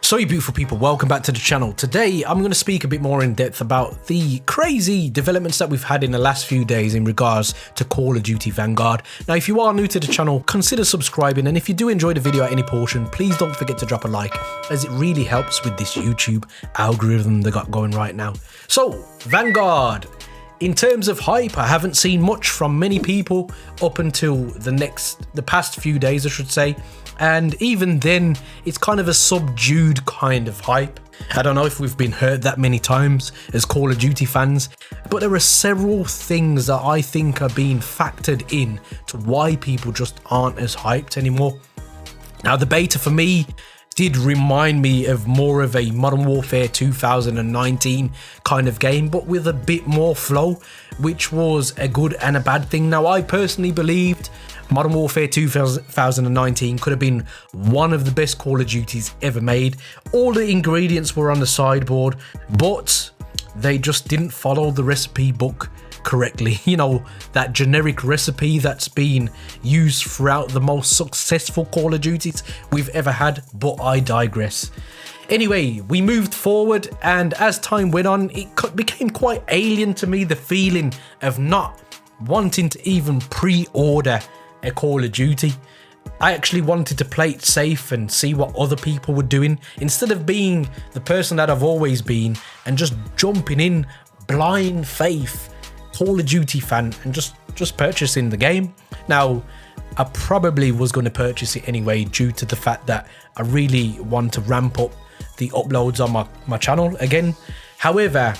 So you beautiful people, welcome back to the channel. Today I'm going to speak a bit more in depth about the crazy developments that we've had in the last few days in regards to Call of Duty Vanguard. Now if you are new to the channel, consider subscribing, and if you do enjoy the video at any portion, please don't forget to drop a like, as it really helps with this YouTube algorithm they got going right now. So Vanguard, in terms of hype, I haven't seen much from many people up until the past few days, I should say. And even then, it's kind of a subdued kind of hype. I don't know if we've been hurt that many times as Call of Duty fans, but there are several things that I think are being factored in to why people just aren't as hyped anymore. Now, the beta for me did remind me of more of a Modern Warfare 2019 kind of game, but with a bit more flow, which was a good and a bad thing. Now, I personally believed Modern Warfare 2019 could have been one of the best Call of Duties ever made. All the ingredients were on the sideboard, but they just didn't follow the recipe book correctly. You know, that generic recipe that's been used throughout the most successful Call of Duties we've ever had, but I digress. Anyway, we moved forward, and as time went on, it became quite alien to me, the feeling of not wanting to even pre-order a Call of Duty. I actually wanted to play it safe and see what other people were doing, instead of being the person that I've always been and just jumping in blind faith Call of Duty fan and just purchasing the game. Now, I probably was going to purchase it anyway due to the fact that I really want to ramp up the uploads on my channel again. However,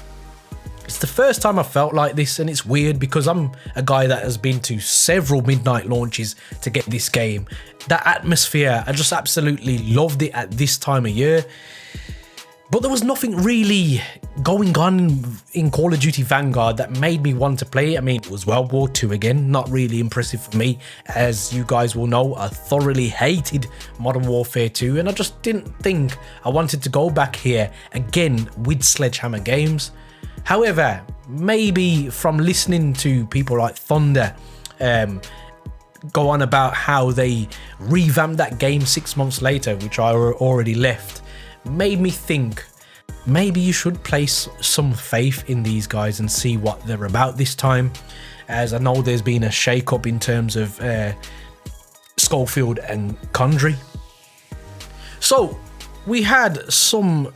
it's the first time I felt like this, and it's weird because I'm a guy that has been to several midnight launches to get this game. That atmosphere, I just absolutely loved it at this time of year. But there was nothing really going on in Call of Duty Vanguard that made me want to play it. I mean, it was World War II again, not really impressive for me. As you guys will know, I thoroughly hated Modern Warfare 2, and I just didn't think I wanted to go back here again with Sledgehammer Games. However, maybe from listening to people like Thunder go on about how they revamped that game 6 months later, which I already left, made me think maybe you should place some faith in these guys and see what they're about this time, as I know there's been a shake-up in terms of Schofield and Condry. So we had some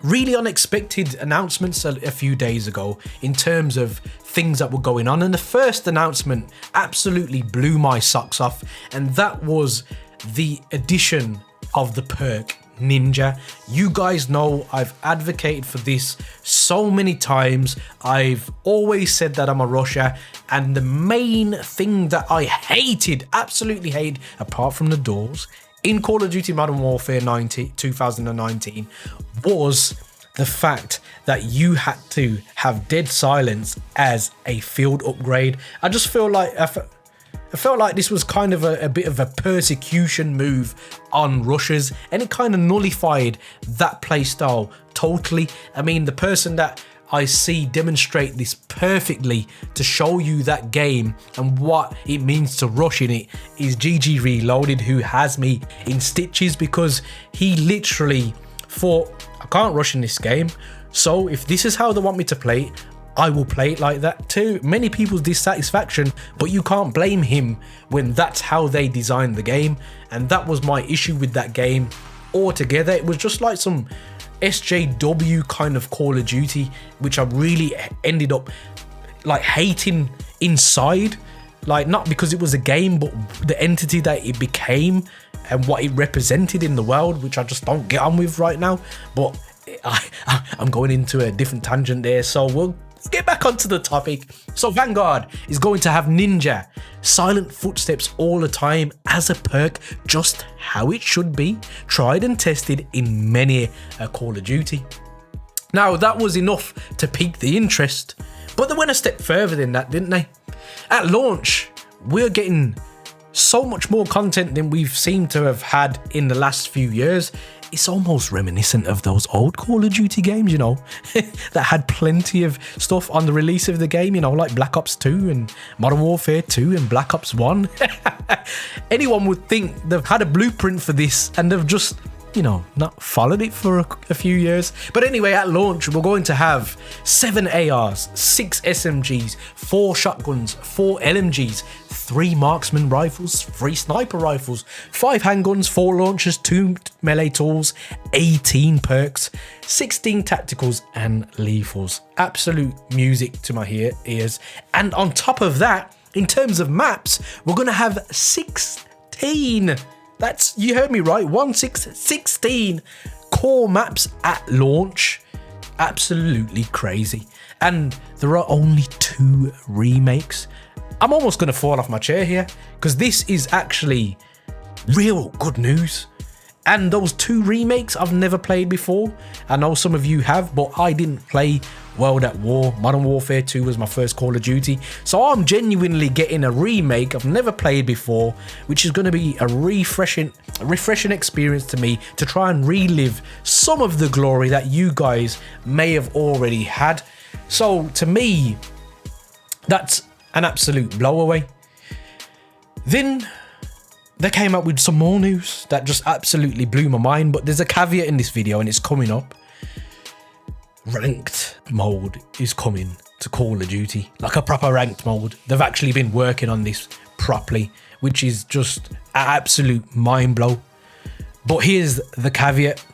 really unexpected announcements a few days ago in terms of things that were going on, and the first announcement absolutely blew my socks off, and that was the addition of the Perk Ninja. You guys know I've advocated for this so many times. I've always said that I'm a rusher, and the main thing that I hated, absolutely hated, apart from the doors, in Call of Duty Modern Warfare 2019 was the fact that you had to have dead silence as a field upgrade. I just feel like I felt like this was kind of a bit of a persecution move on rushers, and it kind of nullified that playstyle totally. I mean, the person that I see demonstrate this perfectly to show you that game and what it means to rush in it is GG Reloaded, who has me in stitches, because he literally thought, I can't rush in this game, so if this is how they want me to play it, I will play it like that too. Many people's dissatisfaction, but you can't blame him when that's how they designed the game, and that was my issue with that game altogether. It was just like some SJW kind of Call of Duty, which I really ended up like hating inside, like not because it was a game, but the entity that it became and what it represented in the world, which I just don't get on with right now. But I'm going into a different tangent there, so we'll get back onto the topic. So Vanguard is going to have Ninja, silent footsteps all the time as a perk, just how it should be, tried and tested in many a Call of Duty. Now that was enough to pique the interest, but they went a step further than that, didn't they? At launch, we're getting so much more content than we've seemed to have had in the last few years. It's almost reminiscent of those old Call of Duty games, you know, that had plenty of stuff on the release of the game, you know, like Black Ops 2 and Modern Warfare 2 and Black Ops 1. Anyone would think they've had a blueprint for this and they've just you know, not followed it for a few years. But anyway, at launch, we're going to have 7 ARs, 6 SMGs, 4 shotguns, 4 LMGs, 3 marksman rifles, 3 sniper rifles, 5 handguns, 4 launchers, 2 melee tools, 18 perks, 16 tacticals and lethals. Absolute music to my ears. And on top of that, in terms of maps, we're going to have 16. That's, you heard me right, 16 core maps at launch. Absolutely crazy. And there are only 2 remakes. I'm almost going to fall off my chair here because this is actually real good news. And those 2 remakes I've never played before. I know some of you have, but I didn't play World at War. Modern Warfare 2 was my first Call of Duty. So I'm genuinely getting a remake I've never played before, which is going to be a refreshing experience to me to try and relive some of the glory that you guys may have already had. So to me, that's an absolute blowaway. Then they came up with some more news that just absolutely blew my mind, but there's a caveat in this video and it's coming up. Ranked mode is coming to Call of Duty, like a proper ranked mode. They've actually been working on this properly, which is just an absolute mind blow. But here's the caveat.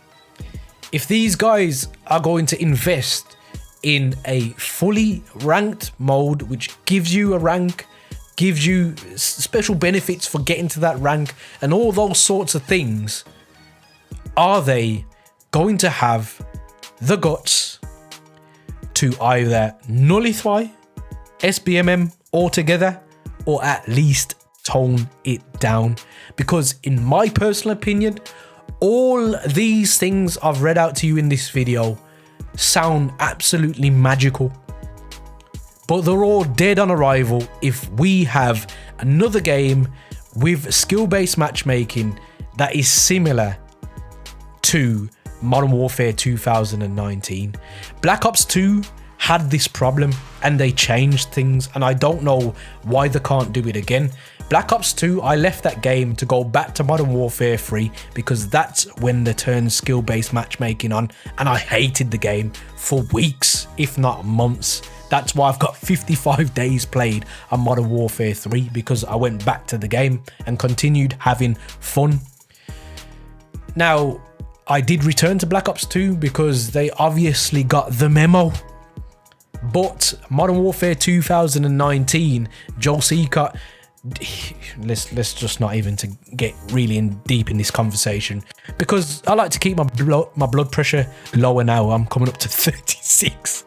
If these guys are going to invest in a fully ranked mode, which gives you a rank, gives you special benefits for getting to that rank and all those sorts of things, are they going to have the guts to either nullify SBMM altogether or at least tone it down? Because in my personal opinion, all these things I've read out to you in this video sound absolutely magical, but they're all dead on arrival if we have another game with skill-based matchmaking that is similar to Modern Warfare 2019. Black Ops 2 had this problem and they changed things, and I don't know why they can't do it again. Black Ops 2, I left that game to go back to Modern Warfare 3 because that's when they turned skill-based matchmaking on, and I hated the game for weeks, if not months. That's why I've got 55 days played on Modern Warfare 3, because I went back to the game and continued having fun. Now, I did return to Black Ops 2 because they obviously got the memo. But Modern Warfare 2019, Joe Seacott, let's just not even to get really deep in this conversation, because I like to keep my blood pressure lower now. I'm coming up to 36.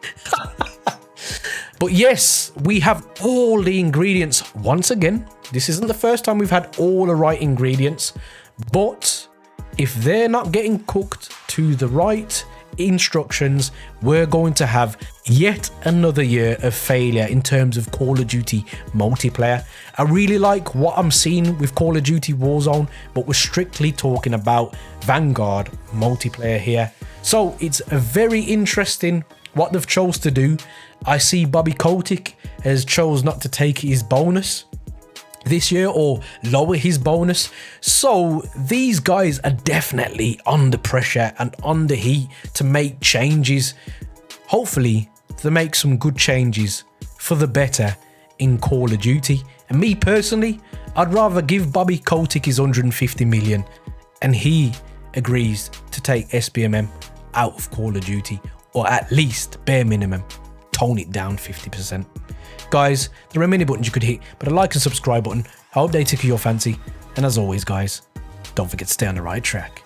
But yes, we have all the ingredients once again. This isn't the first time we've had all the right ingredients, but if they're not getting cooked to the right instructions, we're going to have yet another year of failure in terms of Call of Duty multiplayer. I really like what I'm seeing with Call of Duty Warzone, but we're strictly talking about Vanguard multiplayer here. So it's a very interesting what they've chose to do. I see Bobby Kotick has chose not to take his bonus this year or lower his bonus. So these guys are definitely under pressure and under heat to make changes. Hopefully they make some good changes for the better in Call of Duty. And me personally, I'd rather give Bobby Kotick his 150 million and he agrees to take SBMM out of Call of Duty, or at least bare minimum tone it down 50%. Guys, there are many buttons you could hit, but a like and subscribe button, I hope they tickle your fancy. And as always guys, don't forget to stay on the right track.